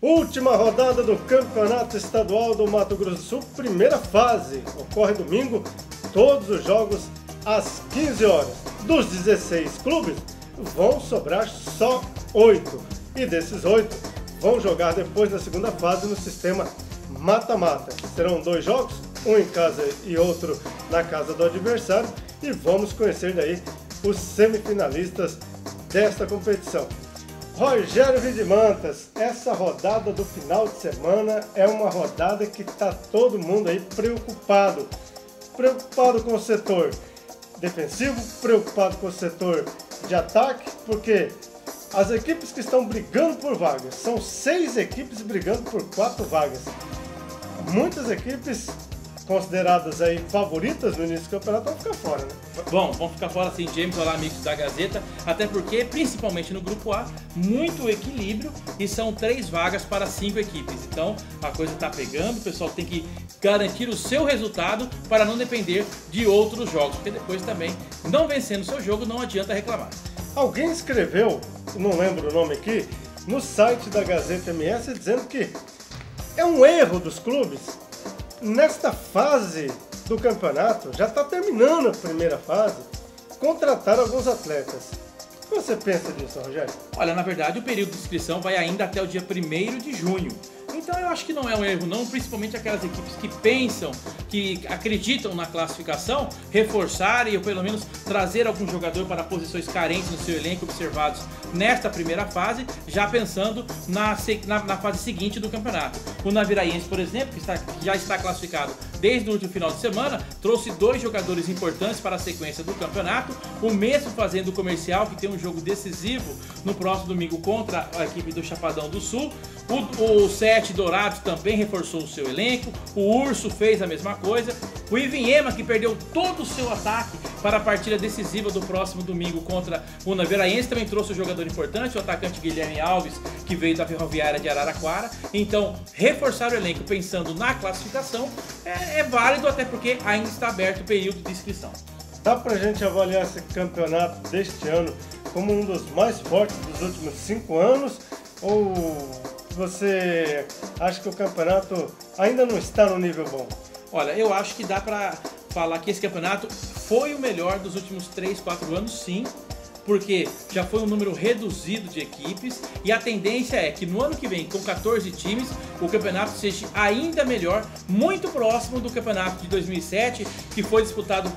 Última rodada do Campeonato Estadual do Mato Grosso do Sul, primeira fase. Ocorre domingo, todos os jogos às 15 horas. Dos 16 clubes, vão sobrar só 8. E desses 8, vão jogar depois na segunda fase no sistema mata-mata. Serão 2 jogos, um em casa e outro na casa do adversário. E vamos conhecer daí os semifinalistas desta competição. Rogério Vidimantas, essa rodada do final de semana é uma rodada que está todo mundo aí preocupado. Preocupado com o setor defensivo, preocupado com o setor de ataque, porque as equipes que estão brigando por vagas, são 6 equipes brigando por 4 vagas. Muitas equipes consideradas aí favoritas no início do campeonato vão ficar fora, né? Bom, vão ficar fora sim, James, olá amigos da Gazeta, até porque, principalmente no grupo A, muito equilíbrio e são 3 vagas para 5 equipes. Então a coisa está pegando, o pessoal tem que garantir o seu resultado para não depender de outros jogos, porque depois também, não vencendo o seu jogo, não adianta reclamar. Alguém escreveu, não lembro o nome aqui, no site da Gazeta MS dizendo que é um erro dos clubes. Nesta fase do campeonato, já está terminando a primeira fase, contratar alguns atletas. O que você pensa disso, Rogério? Olha, na verdade o período de inscrição vai ainda até o dia 1º de junho. Então eu acho que não é um erro não, principalmente aquelas equipes que pensam, que acreditam na classificação, reforçarem ou pelo menos trazer algum jogador para posições carentes no seu elenco observados nesta primeira fase, já pensando na fase seguinte do campeonato. O Naviraense, por exemplo, que já está classificado desde o último final de semana, trouxe 2 jogadores importantes para a sequência do campeonato, o mesmo fazendo o Comercial, que tem um jogo decisivo no próximo domingo contra a equipe do Chapadão do Sul. O 7 Dourados também reforçou o seu elenco, o Urso fez a mesma coisa, o Ivinhema, que perdeu todo o seu ataque para a partida decisiva do próximo domingo contra o Naviraense, também trouxe um jogador importante, o atacante Guilherme Alves, que veio da Ferroviária de Araraquara. Então, reforçar o elenco pensando na classificação é válido, até porque ainda está aberto o período de inscrição. Dá pra gente avaliar esse campeonato deste ano como um dos mais fortes dos últimos 5 anos? Ou você acha que o campeonato ainda não está no nível bom? Olha, eu acho que dá pra falar que esse campeonato foi o melhor dos últimos 3, 4 anos, sim. Porque já foi um número reduzido de equipes e a tendência é que no ano que vem, com 14 times, o campeonato seja ainda melhor, muito próximo do campeonato de 2007, que foi disputado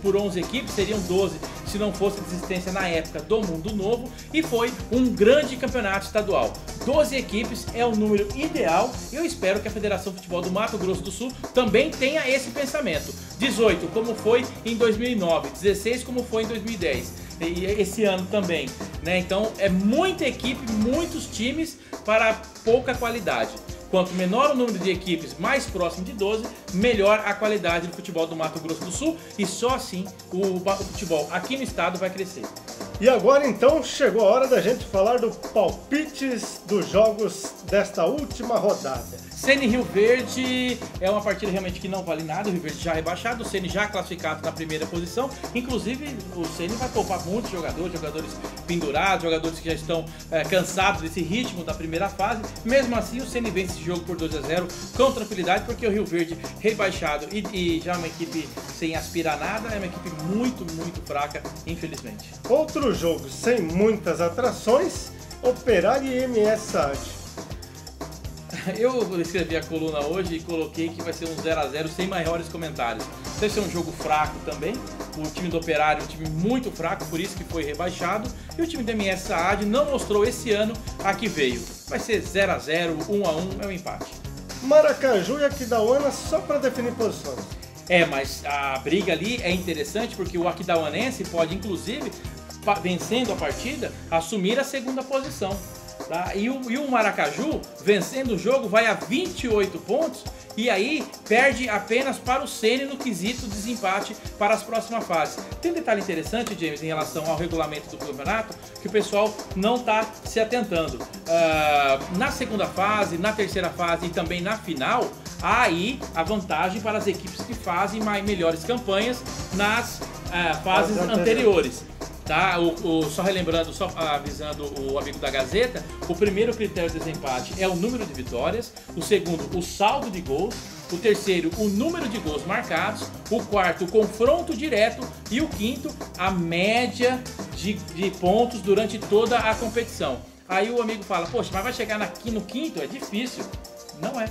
por 11 equipes, seriam 12 se não fosse a existência na época do Mundo Novo, e foi um grande campeonato estadual. 12 equipes é o número ideal e eu espero que a Federação de Futebol do Mato Grosso do Sul também tenha esse pensamento. 18, como foi em 2009, 16, como foi em 2010. E esse ano também, né? Então é muita equipe, muitos times para pouca qualidade. Quanto menor o número de equipes, mais próximo de 12, melhor a qualidade do futebol do Mato Grosso do Sul, e só assim o futebol aqui no estado vai crescer. E agora então chegou a hora da gente falar do palpites dos jogos desta última rodada. Sene Rio Verde é uma partida realmente que não vale nada, o Rio Verde já rebaixado, o Sene já classificado na primeira posição, inclusive o Sene vai poupar muitos jogadores pendurados, jogadores que já estão cansados desse ritmo da primeira fase. Mesmo assim o Sene vence esse jogo por 2-0 com tranquilidade, porque o Rio Verde rebaixado e já uma equipe sem aspirar nada, é uma equipe muito fraca, infelizmente. Outro jogo sem muitas atrações, Operário e MS SAD. Eu escrevi a coluna hoje e coloquei que vai ser um 0-0 sem maiores comentários. Deve ser um jogo fraco também. O time do Operário é um time muito fraco, por isso que foi rebaixado. E o time do MS SAD não mostrou esse ano a que veio. Vai ser 0-0, 1-1, é um empate. Maracaju e Aquidauana só para definir posições. Mas a briga ali é interessante porque o Aquidauanense pode, inclusive, vencendo a partida, assumir a segunda posição. Tá? E o Maracaju, vencendo o jogo, vai a 28 pontos e aí perde apenas para o Sene no quesito desempate para as próximas fases. Tem um detalhe interessante, James, em relação ao regulamento do campeonato, que o pessoal não está se atentando. Na segunda fase, na terceira fase e também na final, há aí a vantagem para as equipes que fazem melhores campanhas nas fases anteriores. Tá? Só relembrando, só avisando o amigo da Gazeta, o primeiro critério de desempate é o número de vitórias, o segundo, o saldo de gols, o terceiro, o número de gols marcados, o quarto, o confronto direto e o quinto, a média de pontos durante toda a competição. Aí o amigo fala, poxa, mas vai chegar aqui no quinto? É difícil. Não é.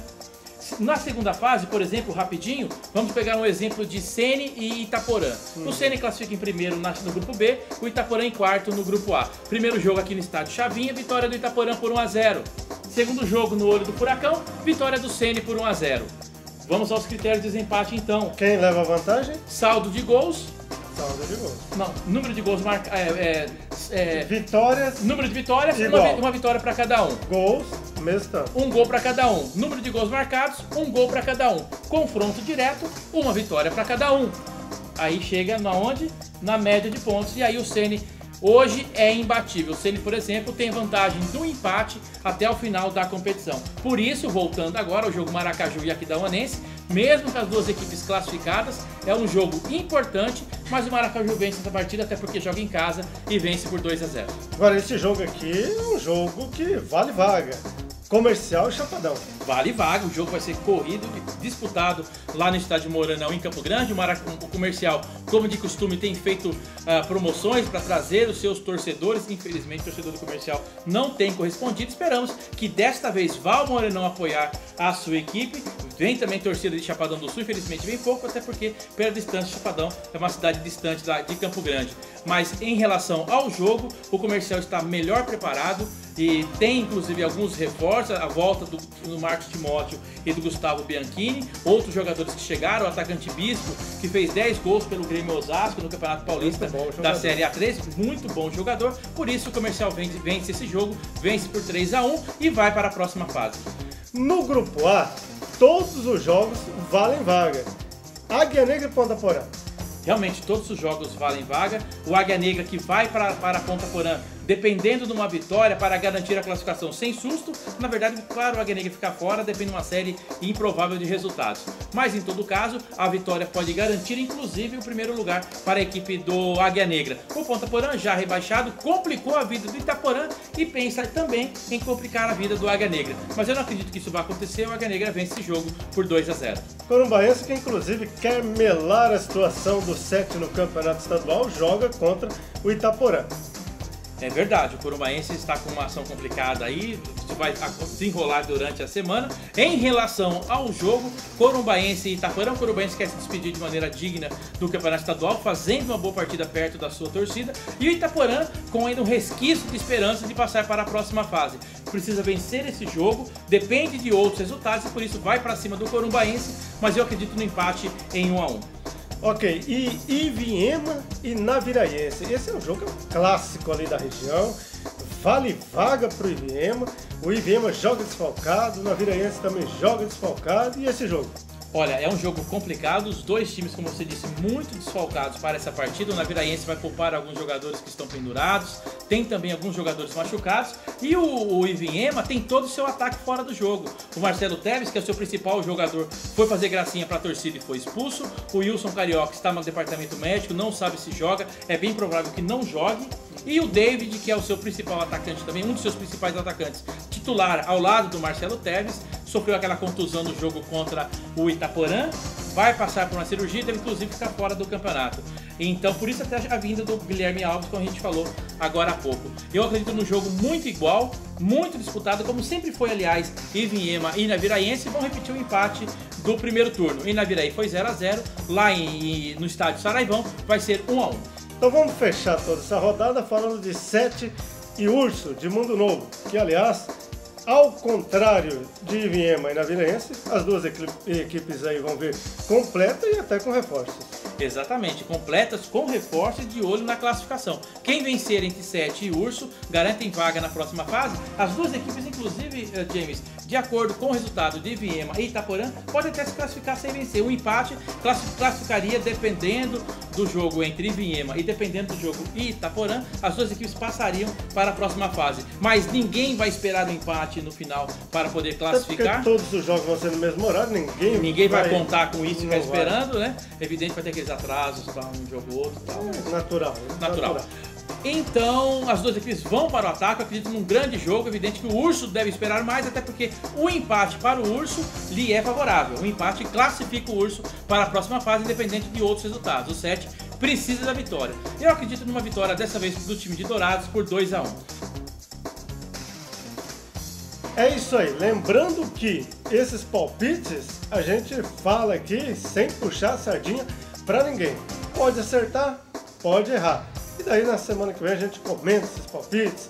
Na segunda fase, por exemplo, rapidinho, vamos pegar um exemplo de Sene e Itaporã. O Sene classifica em primeiro no grupo B, o Itaporã em quarto no grupo A. Primeiro jogo aqui no estádio Chavinha, vitória do Itaporã por 1-0. Segundo jogo no Olho do Furacão, vitória do Sene por 1-0. Vamos aos critérios de desempate então. Quem leva a vantagem? Saldo de gols. Saldo de gols. Não, número de gols marcados. Vitórias. Número de vitórias, uma vitória para cada um. Gols, mesmo tanto. Um gol para cada um. Número de gols marcados, um gol para cada um. Confronto direto, uma vitória para cada um. Aí chega na onde? Na média de pontos. E aí o Sene hoje é imbatível. O Sene, por exemplo, tem vantagem do empate até o final da competição. Por isso, voltando agora ao jogo Maracaju e Aquidauanense, mesmo com as duas equipes classificadas, é um jogo importante, mas o Maracaju vence essa partida até porque joga em casa e vence por 2-0. Agora, esse jogo aqui é um jogo que vale vaga. Comercial e Chapadão. Vale vaga, o jogo vai ser corrido, disputado lá no estádio Moranão, em Campo Grande. O Comercial, como de costume, tem feito promoções para trazer os seus torcedores. Infelizmente, o torcedor do Comercial não tem correspondido. Esperamos que desta vez vá o Moranão apoiar a sua equipe. Vem também torcida de Chapadão do Sul, infelizmente vem pouco, até porque pela distância, Chapadão é uma cidade distante de Campo Grande. Mas em relação ao jogo, o Comercial está melhor preparado e tem inclusive alguns reforços, a volta do Marcos Timóteo e do Gustavo Bianchini, outros jogadores que chegaram, o atacante Bispo, que fez 10 gols pelo Grêmio Osasco no Campeonato Paulista da Série A3, muito bom jogador, por isso o Comercial vence esse jogo, vence por 3-1 e vai para a próxima fase. No grupo A, todos os jogos valem vaga. Águia Negra e Ponta Porã. Realmente todos os jogos valem vaga. O Águia Negra que vai para Ponta Porã, dependendo de uma vitória para garantir a classificação sem susto. Na verdade, claro, o Águia Negra ficar fora depende de uma série improvável de resultados. Mas em todo caso, a vitória pode garantir inclusive o primeiro lugar para a equipe do Águia Negra. O Ponta Porã, já rebaixado, complicou a vida do Itaporã e pensa também em complicar a vida do Águia Negra. Mas eu não acredito que isso vai acontecer. O Águia Negra vence esse jogo por 2-0. Corumbaense, que inclusive quer melar a situação do 7 no Campeonato Estadual, joga contra o Itaporã. É verdade, o Corumbaense está com uma ação complicada aí, isso vai desenrolar durante a semana. Em relação ao jogo, Corumbaense e Itaporã, o Corumbaense quer se despedir de maneira digna do Campeonato Estadual, fazendo uma boa partida perto da sua torcida, e o Itaporã com ainda um resquício de esperança de passar para a próxima fase. Precisa vencer esse jogo, depende de outros resultados e por isso vai para cima do Corumbaense, mas eu acredito no empate em 1-1. Ok, e Ivinhema e Naviraense. Esse é um jogo clássico ali da região. Vale vaga pro Ivinhema. O Ivinhema joga desfalcado, o Naviraense também joga desfalcado. E esse jogo? Olha, é um jogo complicado, os dois times, como você disse, muito desfalcados para essa partida. O Naviraense vai poupar alguns jogadores que estão pendurados, tem também alguns jogadores machucados, e o Ivinhema tem todo o seu ataque fora do jogo. O Marcelo Teves, que é o seu principal jogador, foi fazer gracinha para a torcida e foi expulso. O Wilson Carioca está no departamento médico, não sabe se joga, é bem provável que não jogue. E o David, que é o seu principal atacante também, um dos seus principais atacantes, titular ao lado do Marcelo Teves, sofreu aquela contusão no jogo contra o Itaporã, vai passar por uma cirurgia e deve inclusive ficar fora do campeonato. Então, por isso até a vinda do Guilherme Alves, como a gente falou agora há pouco. Eu acredito num jogo muito igual, muito disputado, como sempre foi, aliás, Ivinhema e Naviraense vão repetir o empate do primeiro turno. Em Naviraí foi 0-0, lá no estádio Saraivão vai ser 1-1. Então vamos fechar toda essa rodada falando de 7 e Urso, de Mundo Novo, que aliás, ao contrário de Ivinhema e Naviraense, as duas equipes aí vão vir completa e até com reforços. Exatamente, completas com reforço e de olho na classificação. Quem vencer entre 7 e Urso garantem vaga na próxima fase. As duas equipes, inclusive, James, de acordo com o resultado de Ivinhema e Itaporã, pode até se classificar sem vencer. O empate classificaria dependendo do jogo entre Ivinhema e dependendo do jogo Itaporã, as duas equipes passariam para a próxima fase. Mas ninguém vai esperar o empate no final para poder classificar. Porque todos os jogos vão ser no mesmo horário, ninguém vai contar com isso e ficar esperando, né? Evidente, vai ter aqueles atrasos, tá, um jogo ou outro, tal. Natural. Então, as duas equipes vão para o ataque. Eu acredito num grande jogo. Evidente que o Urso deve esperar mais, até porque o empate para o Urso lhe é favorável. O empate classifica o Urso para a próxima fase, independente de outros resultados. O 7 precisa da vitória. Eu acredito numa vitória dessa vez do time de Dourados por 2-1. É isso aí. Lembrando que esses palpites a gente fala aqui sem puxar a sardinha para ninguém. Pode acertar, pode errar. E daí na semana que vem a gente comenta esses palpites,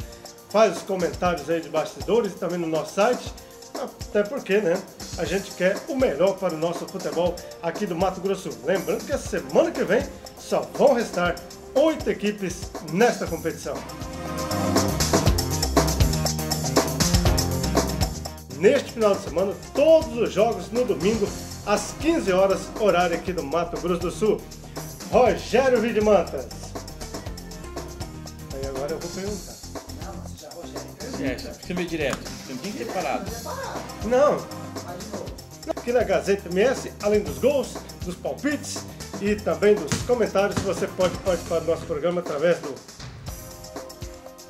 faz os comentários aí de bastidores e também no nosso site. Até porque, né, a gente quer o melhor para o nosso futebol aqui do Mato Grosso do Sul. Lembrando que a semana que vem só vão restar 8 equipes nesta competição. Neste final de semana, todos os jogos no domingo, às 15 horas, horário aqui do Mato Grosso do Sul. Rogério Vidimantas. Aí agora eu vou perguntar. Não, mas já Rogério. Você meio direto, você não tem que ter parado. Não. Vai de novo. Aqui na Gazeta MS, além dos gols, dos palpites e também dos comentários, você pode participar do nosso programa através do...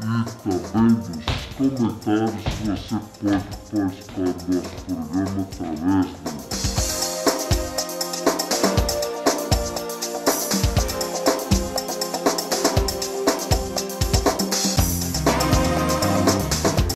E também dos comentários, você pode participar do nosso programa através do